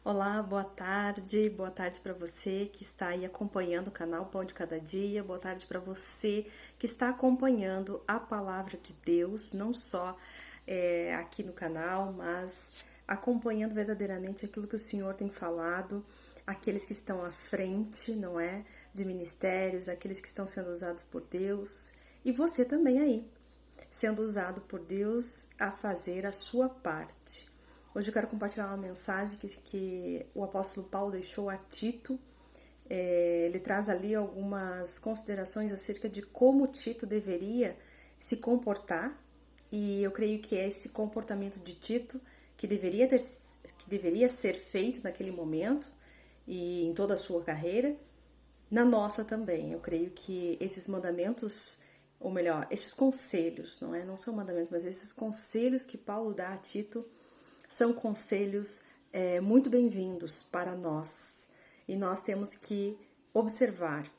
Olá, boa tarde para você que está aí acompanhando o canal Pão de Cada Dia, boa tarde para você que está acompanhando a Palavra de Deus, não só aqui no canal, mas acompanhando verdadeiramente aquilo que o Senhor tem falado, aqueles que estão à frente, não é, de ministérios, aqueles que estão sendo usados por Deus, e você também aí, sendo usado por Deus a fazer a sua parte. Hoje eu quero compartilhar uma mensagem que o apóstolo Paulo deixou a Tito. Ele traz ali algumas considerações acerca de como Tito deveria se comportar, e eu creio que é esse comportamento de Tito que deveria ser feito naquele momento e em toda a sua carreira, na nossa também. Eu creio que esses mandamentos, ou melhor, esses conselhos, não são mandamentos, mas esses conselhos que Paulo dá a Tito são conselhos muito bem-vindos para nós. E nós temos que observar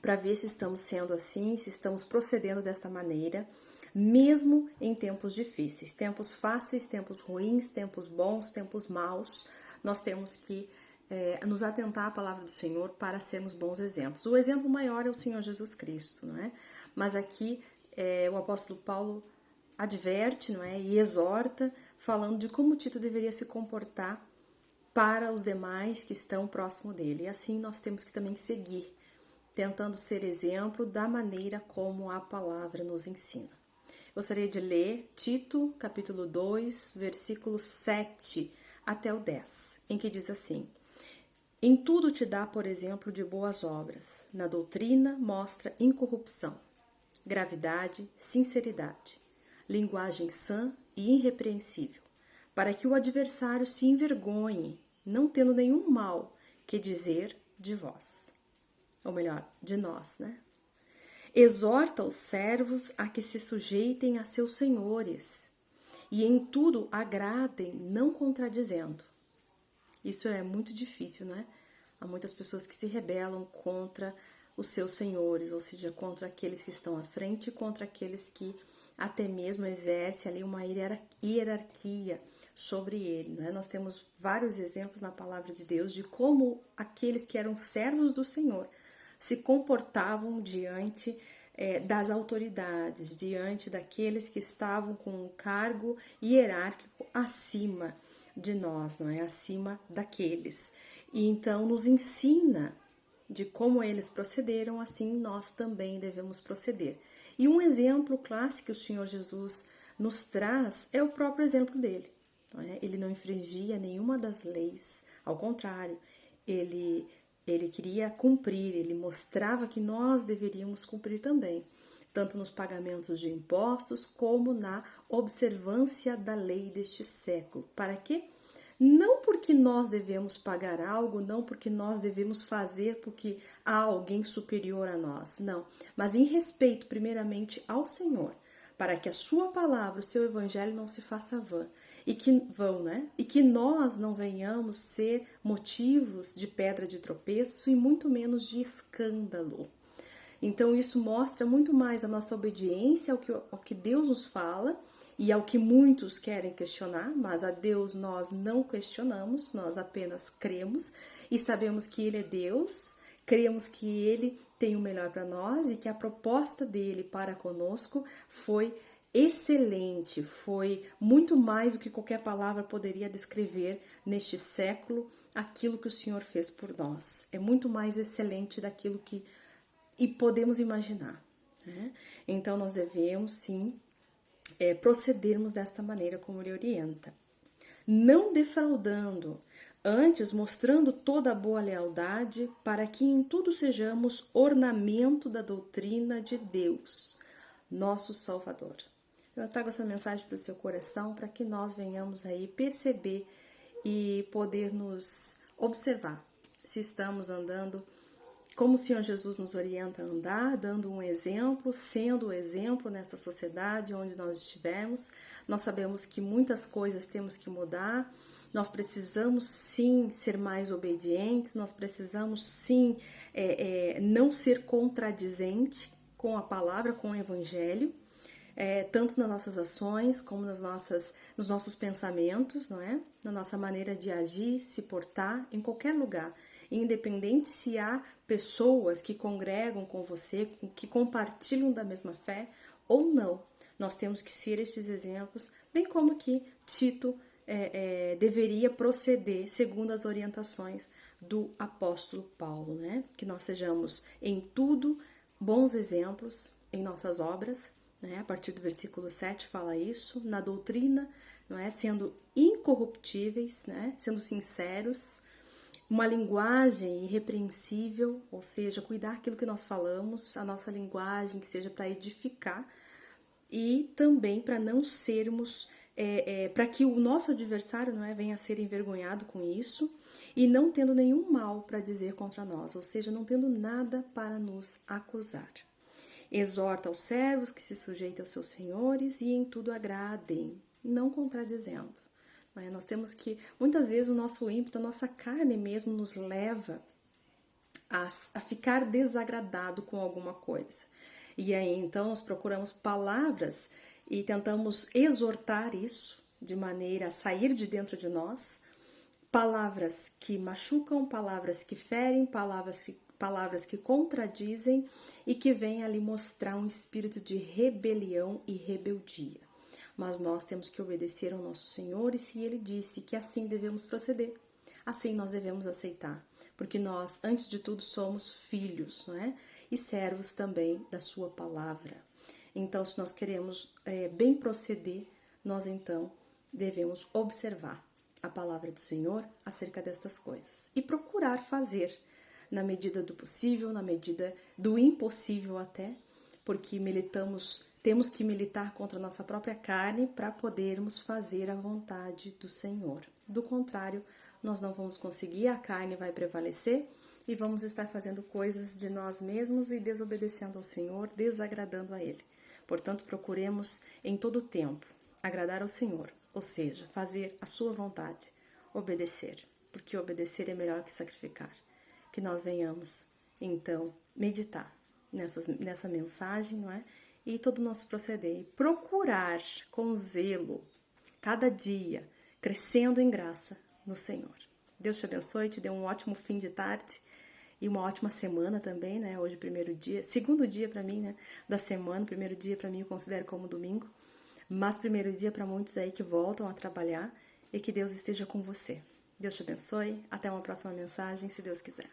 para ver se estamos sendo assim, se estamos procedendo desta maneira, mesmo em tempos difíceis, tempos fáceis, tempos ruins, tempos bons, tempos maus. Nós temos que nos atentar à palavra do Senhor para sermos bons exemplos. O exemplo maior é o Senhor Jesus Cristo, não é? Mas aqui o apóstolo Paulo adverte, não é? E exorta, falando de como Tito deveria se comportar para os demais que estão próximo dele. E assim nós temos que também seguir, tentando ser exemplo da maneira como a palavra nos ensina. Gostaria de ler Tito, capítulo 2, versículo 7 até o 10, em que diz assim: Em tudo te dá, por exemplo, de boas obras. Na doutrina mostra incorrupção, gravidade, sinceridade, linguagem sã e irrepreensível, para que o adversário se envergonhe, não tendo nenhum mal que dizer de vós. Ou melhor, de nós, né? Exorta os servos a que se sujeitem a seus senhores e em tudo agradem, não contradizendo. Isso é muito difícil, né? Há muitas pessoas que se rebelam contra os seus senhores, ou seja, contra aqueles que estão à frente e contra aqueles que até mesmo exercem ali uma hierarquia sobre ele, né? Nós temos vários exemplos na palavra de Deus de como aqueles que eram servos do Senhor se comportavam diante das autoridades, diante daqueles que estavam com um cargo hierárquico acima de nós, não é? Acima daqueles. E então nos ensina de como eles procederam, assim nós também devemos proceder. E um exemplo clássico que o Senhor Jesus nos traz é o próprio exemplo dele. Não é? Ele não infringia nenhuma das leis, ao contrário, ele queria cumprir, ele mostrava que nós deveríamos cumprir também, tanto nos pagamentos de impostos como na observância da lei deste século. Para quê? Não porque nós devemos pagar algo, não porque nós devemos fazer porque há alguém superior a nós, não, mas em respeito primeiramente ao Senhor, para que a sua palavra, o seu evangelho não se faça vão, né? E que nós não venhamos ser motivos de pedra de tropeço e muito menos de escândalo. Então isso mostra muito mais a nossa obediência ao que Deus nos fala e ao que muitos querem questionar, mas a Deus nós não questionamos, nós apenas cremos e sabemos que Ele é Deus, cremos que Ele tem o melhor para nós e que a proposta dele para conosco foi excelente, foi muito mais do que qualquer palavra poderia descrever neste século aquilo que o Senhor fez por nós. É muito mais excelente daquilo que podemos imaginar, né? Então nós devemos sim procedermos desta maneira como ele orienta, não defraudando, antes mostrando toda a boa lealdade, para que em tudo sejamos ornamento da doutrina de Deus, nosso Salvador. Eu trago essa mensagem para o seu coração para que nós venhamos aí perceber e poder nos observar se estamos andando como o Senhor Jesus nos orienta a andar, dando um exemplo, sendo o exemplo nessa sociedade onde nós estivermos. Nós sabemos que muitas coisas temos que mudar, nós precisamos sim ser mais obedientes, nós precisamos sim não ser contradizente com a palavra, com o evangelho. tanto nas nossas ações como nos nossos pensamentos, não é? Na nossa maneira de agir, se portar, em qualquer lugar. Independente se há pessoas que congregam com você, que compartilham da mesma fé ou não. Nós temos que ser estes exemplos, bem como que Tito deveria proceder segundo as orientações do apóstolo Paulo, né? Que nós sejamos em tudo bons exemplos em nossas obras, né? A partir do versículo 7 fala isso, na doutrina, não é? Sendo incorruptíveis, né? Sendo sinceros, uma linguagem irrepreensível, ou seja, cuidar aquilo que nós falamos, a nossa linguagem que seja para edificar e também para não sermos, para que o nosso adversário não é, venha a ser envergonhado com isso e não tendo nenhum mal para dizer contra nós, ou seja, não tendo nada para nos acusar. Exorta aos servos que se sujeitem aos seus senhores e em tudo agradem, não contradizendo. Nós temos que, muitas vezes o nosso ímpeto, a nossa carne mesmo nos leva a ficar desagradado com alguma coisa. E aí então nós procuramos palavras e tentamos exortar isso de maneira a sair de dentro de nós, palavras que machucam, palavras que ferem, palavras que contradizem e que vêm ali mostrar um espírito de rebelião e rebeldia. Mas nós temos que obedecer ao nosso Senhor e se Ele disse que assim devemos proceder, assim nós devemos aceitar, porque nós, antes de tudo, somos filhos, não é? E servos também da Sua palavra. Então, se nós queremos bem proceder, nós então devemos observar a palavra do Senhor acerca destas coisas e procurar fazer na medida do possível, na medida do impossível até, porque temos que militar contra a nossa própria carne para podermos fazer a vontade do Senhor. Do contrário, nós não vamos conseguir, a carne vai prevalecer e vamos estar fazendo coisas de nós mesmos e desobedecendo ao Senhor, desagradando a Ele. Portanto, procuremos em todo o tempo agradar ao Senhor, ou seja, fazer a sua vontade, obedecer, porque obedecer é melhor que sacrificar. Que nós venhamos, então, meditar nessa mensagem, não é? E todo o nosso proceder, e procurar com zelo, cada dia, crescendo em graça no Senhor. Deus te abençoe, te dê um ótimo fim de tarde e uma ótima semana também, né? Hoje, primeiro dia, segundo dia para mim, né? Da semana, primeiro dia para mim eu considero como domingo, mas primeiro dia para muitos aí que voltam a trabalhar e que Deus esteja com você. Deus te abençoe, até uma próxima mensagem, se Deus quiser.